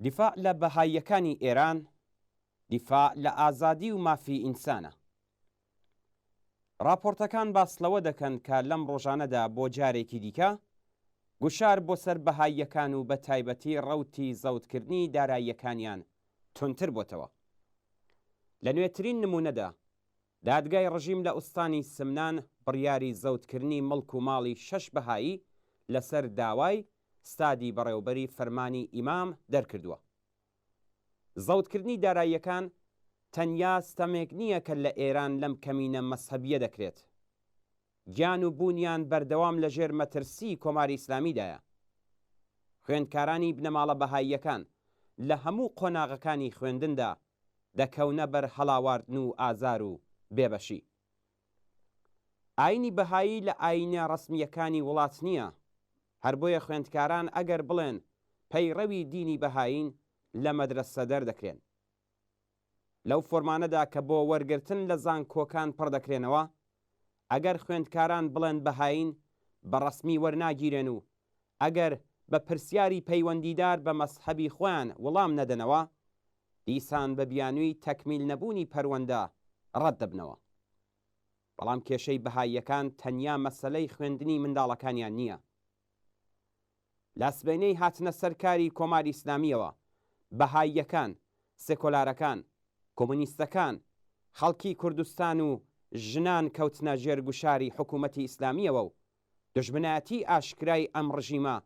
دیفاع لە بەهاییەکانی ئێران دیفاع لە ئازادی و مافی ئینسانە. راپۆرتەکان باسلەوە دەکەن کە لەم ڕۆژانەدا بۆ جارێکی دیکە گوشار بۆ سەر بەهاییەکان و بە تایبەتی ڕەوتی زەوتکردنی داراییەکانیان تونتر بۆتەوە. لە نوێترین نمونەدا دادگای ڕژیم لە ئوستانی سمنان بڕیاری زەوتکردنی مڵک و ماڵی 6 بەهایی لەسەر داوای ستادی بەڕێوەبەری فەرمانی ئیمام دەرکردووە. زەوتکردنی داراییەکان تەنیا ستەمێک نییە کە لە ئێران لەم کەمینە مەسهەبیە دەکرێت. گیان و بوونیان بەردەوام لە ژێر مەترسی کۆماری ئیسلامیدایە. خوێندکارانی بنەماڵە بەهاییەکان لە هەموو قۆناغەکانی خوێندندا دەکەونە بەر هەڵاواردن و ئازار و بێبەشی. ئاینی بەهایی لە ئاینە ڕەسمیەکانی وڵات نییە، هەر بۆیە خوێندکاران ئەگەر بڵێن پەیڕەوی دینی بەهاین لە مەدرسە دەردەکرێن. لەو فۆرمانەدا کە بۆ وەرگرتن لە زانکۆکان پڕ دەکرێنەوە، ئەگەر خوێندکاران بڵێن بەهاین بە ڕەسمی وەرناگیرێن و ئەگەر بە پرسیاری پەیوەندیدار بە مەسحەبی خۆیان وەڵام نەدەنەوە، دیسان بە بیانووی تەکمیل نەبوونی پەروەندە ڕەت دەبنەوە. بەڵام کێشەی بەهاییەکان تەنیا مەسەلەی خوێندنی منداڵەکانیان نییە. لاسبێنەی هاتنە سەرکاری کۆماری ئیسلامیەوە بەهاییەکان، سێکۆلارەکان، کۆمونیستەکان، خەڵکی کوردستان و ژنان کەوتنە ژێرگوشاری حکوومەتی ئیسلامیەوە و دژمنایەتی ئاشکرای ئەم ڕژیمە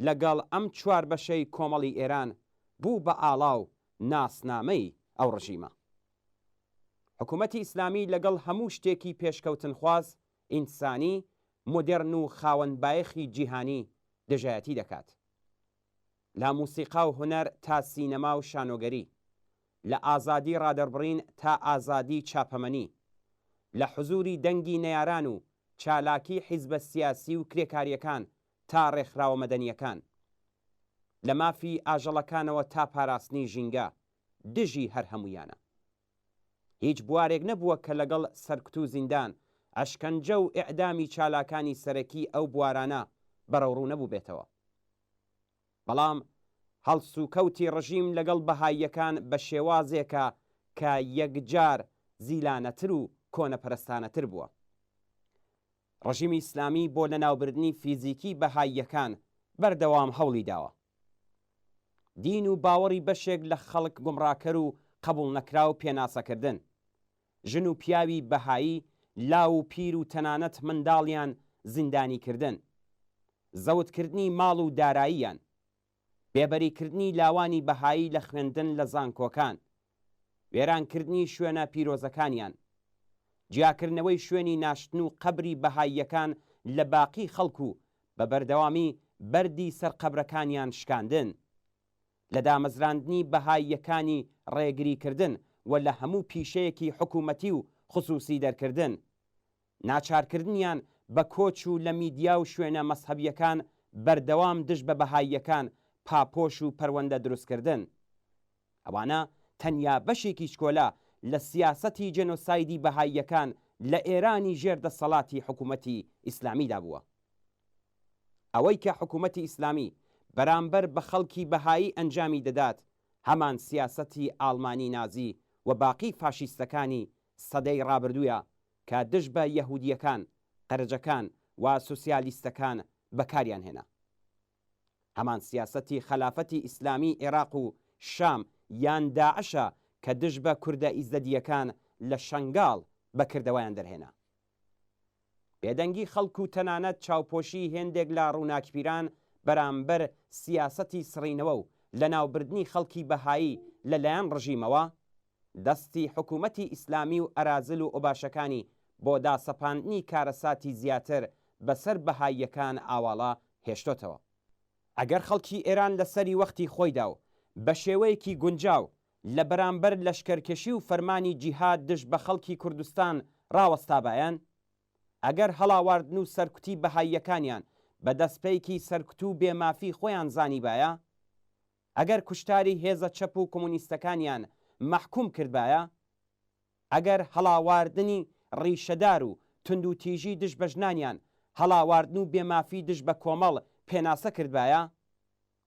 لەگەڵ ئەم 4 بەشەی کۆمەڵی ئێران بوو بە ئاڵاو ناسنامەی ئەو ڕژیمە. حکوومەتی ئیسلامی لەگەڵ هەموو شتێکی پێشکەوتن خواز، ئینسانی، مۆدێرن و خاوەنبایەخی جیهانی دژایەتی دەکات. لە موسیقا و هونەر تا سینەما و شانۆگەری، لە ئازادی ڕادەربڕین تا ئازادی چاپەمەنی، لە حزوری دەنگی نەیاران و چالاکی حیزبە سیاسی و کرێکاریەکان تا ڕێکخراوە مەدەنیەکان، لە مافی ئاژەڵەکانەوە تا پاراستنی ژینگە، دژی هەر هەمویانە. هیچ بوارێک نەبووە کە لەگەڵ سەرکوت و زیندان، ئەشکەنجە و ئیعدامی چالاکانی سەرەکی ئەو بوارانە بەڕەوڕوو نەبوو بێتەوە. بەڵام هەڵسوکەوتی ڕژیم لەگەڵ بەهاییەکان بە شێوازێکە کە یەکجار زیلانەتر و کۆنەپەرستانەتر بووە. ڕژیمی ئیسلامی بۆ لەناوبردنی فیزیکی بەهاییەکان بەردەوام هەوڵی داوە. دین و باوەڕی بەشێک لە خەڵک گومڕاکەر و قبول نەکرا و پێناسەکردن، ژن و پیاوی بەهایی لاو و پیر و تەنانەت منداڵیان زیندانیکردن، زەوتکردنی ماڵ و داراییان، بێبەریکردنی لاوانی بەهایی لە خوێندن لە زانکۆکان، وێرانکردنی شوێنە پیرۆزەکانیان، جیاکردنەوەی شوێنی ناشتن و قەبری بەهاییەکان لە باقی خەڵک و بە بەردەوامی بەردی سەرقەبرەکانیان شکاندن، لە دامەزراندنی بەهاییەکانی ڕێگریکردن و لە هەموو پیشەیەکی حکوومەتی و خصوصی دەرکردن، ناچارکردنیان بە کۆچ و لە میدیا و شوێنە مەسحەبیەکان بەردەوام دژ بە بەهاییەکان پاپۆش و پەروەندە دروستکردن. ئەوانە تەنیا بەشێکی چکۆلا لە سیاسەتی جێنۆسایدی بەهاییەکان لە ئێرانی ژێردەسەڵاتی حکوومەتی ئیسلامیدا بووە. ئەوەی کە حکوومەتی ئیسلامی بەرامبەر بە خەڵکی بەهایی ئەنجامی دەدات، هەمان سیاسەتی ئاڵمانی نازی و باقی فاشیستەکانی سەدەی ڕابردوویە کە دژ بە یەهودیەکان، قەرجەکان و سوسیالیستەکان بەکاریان هێنا. هەمان سیاسەتی خەلافەتی ئیسلامی عێراق و شام یان داعشە کە دژ بە کوردە ئیزدەدیەکان لە شەنگاڵ بەکردەوەیان دەرهێنا. بێدەنگی خەڵک و تەنانەت چاوپۆشی هێندێک لە ڕووناکپیران بەرامبەر سیاسەتی سڕینەوە و لە ناوبردنی خەڵکی بەهایی لەلایەن ڕژیمەوە، دەستی حکوومەتی ئیسلامی و ئەرازل و ئۆباشەکانی بۆ داسەپاندنی کارەساتی زیاتر بەسەر بەهاییەکان ئاواڵە هێشتۆتەوە. ئەگەر خەڵکی ئێران لەسەری وەختی خۆیدا و بە شێوەیەکی گونجاو لە بەرامبەر لەشکەرکێشی و فەرمانی جیهاد دژ بە خەڵکی کوردستان ڕاوەستابایان، ئەگەر هەڵاواردن و سەرکوتی بەهاییەکانیان بە دەستپەیەکی سەرکوت و بێمافی خۆیان زانیبایە، ئەگەر کوشتاری هێزە چەپ و کۆمونیستەکانیان مەحکوم کردبایە، ئەگەر هەڵاواردنی ڕیشەدار و تند و تیژی دژ بە ژنانیان، هەڵاواردن و بێمافی دژ بە کۆمەڵ پێناسە کردبایە،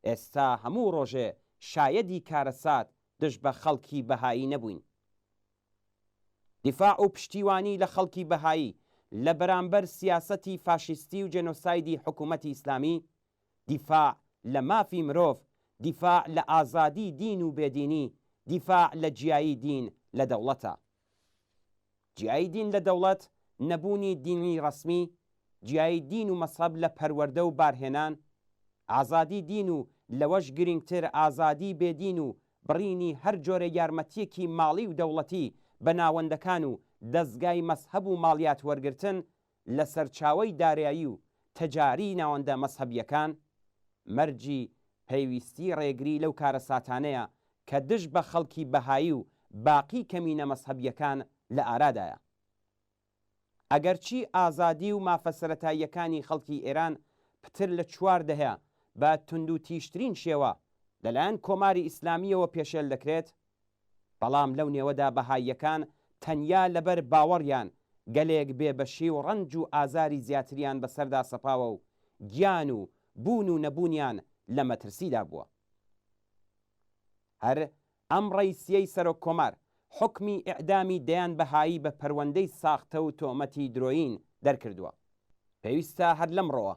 ئێستا هەموو ڕۆژێ شایەدی کارەسات دژ بە خەڵکی بەهایی نەبووین. دیفاع و پشتیوانی لە خەڵکی بەهایی لە بەرامبەر سیاسەتی فاشیستی و جێنۆسایدی حکوومەتی ئیسلامی، دیفاع لە مافی مرۆڤ، دیفاع لە ئازادی دین و بێدینی، دیفاع لە جیایی دین لە دەوڵەتە. جیایی دین لە دەوڵەت نەبوونی دینی ڕەسمی، جیایی دین و مەسەب لە پەروەردە و بارهێنان، ئازادی دین و لەوەش گرنگتر ئازادی بێدین و بڕینی هەر جۆرە یارمەتیەکی ماڵی و دەوڵەتی بە ناوەندەکان و دەستگای مەسهەب و ماڵیات وەرگرتن لە سەرچاوەی دارایی و تەجاری ناوەندە مەسهەبیەکان مەرجی پەیویستی ڕێگری لەو کارەساتانەیە کە دژ بە خەڵکی بەهایی و باقی کەمینە مەسهەبیەکان لە ئارادایە. ئەگەرچی ئازادی و مافەسەرەتاییەکانی خەڵکی ئێران پتر لە 4 دەهەیە بە تونند و تیشترین شێوە لەلایەن کۆماری ئیسلامیەوە پێشێل دەکرێت، بەڵام لەو نێوەدا بەهاییەکان تەنیا لەبەر باوەڕیان گەلێک بێبەشی و ڕەنج و ئازاری زیاتریان بەسەردا سەپاوە و گیان و بوون و نەبوونیان لە مەترسیدا بووە. هەر ئەم ڕئیسیەی سەرۆک کۆمار حکمی ئیعدامی دەیان بەهایی بە پەروەندەی ساختە و تۆمەتی درۆین دەرکردووە. پێویستە هەر لەمڕۆوە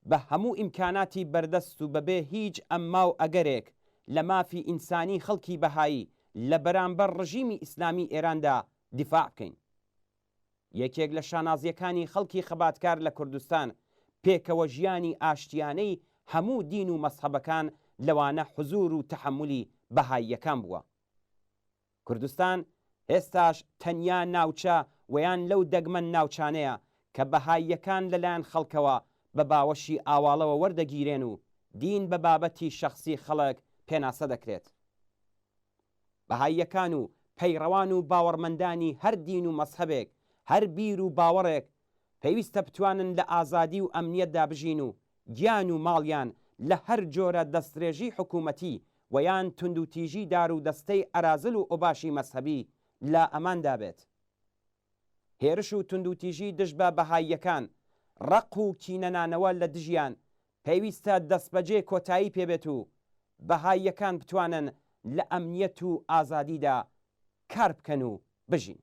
بە هەموو ئیمکاناتی بەردەست و بەبێ هیچ ئەمما و ئەگەرێک لە مافی ئینسانی خەڵکی بەهایی لە بەرامبەر ڕژیمی ئیسلامی ئێراندا دیفاع بکەین. یەکێک لە شانازیەکانی خەڵکی خەباتکار لە کوردستان پێکەوە ژیانی ئاشتیانەی هەموو دین و مەسحەبەکان لەوانە حزور و تەحملی بەهاییەکان بووە. کوردستان ئێستاش تەنیا ناوچە ویان لەو دەگمەن ناوچانەیە کە بەهاییەکان لەلایەن خەڵکەوە بە باوەشی ئاواڵەوە وەردەگیرێن و دین بە بابەتی شەخصی خەڵک پێناسە دەکرێت. بەهاییەکان و پەیڕەوان و باوەڕمەندانی هەر دین و مەسحەبێک، هەر بیر و باوەڕێک پێویستە بتوانن لە ئازادی و ئەمنیەتدا بژین و گیان و ماڵیان لە هەر جۆرە دەستدرێژی حکوومەتی ویان تونند و تیژی دار و دەستەی ئەرازل و ئۆباشی مەسحەبی لە ئەماندا بێت. هێرش و تونند و تیژی دژ بە بەهاییەکان، ڕق و کینەنانەوە لە دژیان پێویستە دەستبەجێ کۆتایی پێبێت و بەهاییەکان بتوانن لە ئەمنیەت و ئازادیدا کار بکەن و بژین.